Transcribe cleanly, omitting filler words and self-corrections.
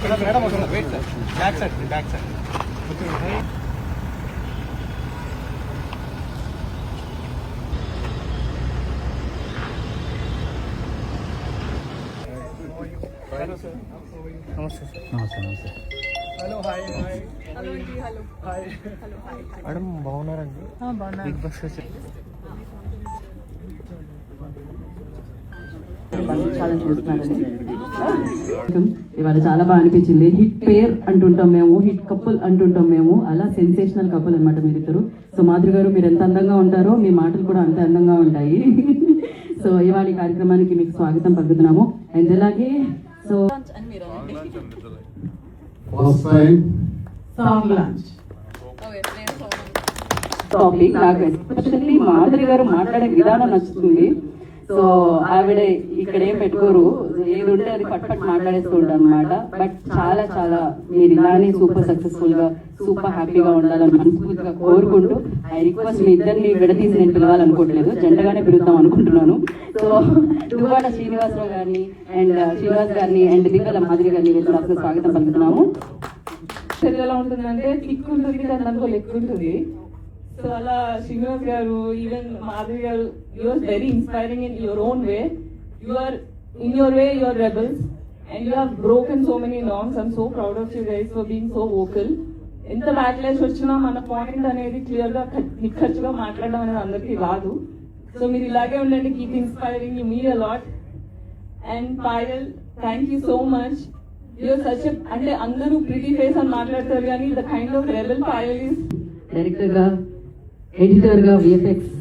Madam వస్తుంది wait sir back side back side నమస్తే నమస్తే నమస్తే hello hi hi hello hello hi hello hi madam బాగున్నారండి big boss ఇవాళ చాలా బాగా అనిపించింది. హిట్ పేర్ అంటుంటాం మేము, హిట్ కపుల్ అంటుంటాం మేము, అలా సెన్సేషనల్ కపుల్ అనమాట మీరిద్దరు. సో మాధురి గారు మీరు ఎంత అందంగా ఉంటారో మీ మాటలు కూడా అంతే అందంగా ఉంటాయి. సో ఇవాళ కార్యక్రమానికి మీకు స్వాగతం పలుకుతున్నాము. అండ్ అలాగే సో టాపిక్ నాకు ఎస్పెషల్లీ మాధురి గారు మాట్లాడే విధానం నచ్చుతుంది. సో ఆవిడ ఇక్కడ ఏం పెట్టుకోరు, ఏది ఉంటే అది పట్ మాట్లాడేస్తూ ఉంటారు అనమాట. బట్ చాలా చాలా మీరు ఇలానే సూపర్ సక్సెస్ఫుల్ గా సూపర్ హ్యాపీగా ఉండాలని మనస్ఫూర్తిగా కోరుకుంటూ ఐ రిక్వెస్ట్ మీ ఇద్దరిని విడదీసి నేను పిలవాలనుకోవట్లేదు, జంటగానే పిలుద్దాం అనుకుంటున్నాను. సో దువ్వాడ శ్రీనివాసరావు గారిని అండ్ శ్రీనివాస్ గారిని అండ్ దివ్వల మాధురి గారిని వీళ్ళకి స్వాగతం పలుకుతున్నాము. ఎలా ఉంటుందంటే థిక్ ఉంటుంది కానీ దానికో లెక్క ఉంటుంది. సో అలా శ్రీనివాస్ గారు, ఈవెన్ మాధవి గారు, you are very inspiring in your own way. You are in your way, you are rebels and you have broken so many norms. I'm so proud of you guys for being so vocal. ఎంత backlash వచ్చినా మన point అనేది clear గా నిఖర్చుగా మాట్లాడడం అనేది అందరికీ రాదు. So మీరు ఇలాగే ఉండండి, keep inspiring, you mean a lot. And Payal, thank you so much. You're such అంటే అందరూ ప్రిటీ ఫేస్ అని మాట్లాడతారు కానీ the kind of rebel Payal is director గా, ఎడిటర్ గా, విఎఫ్ఎక్స్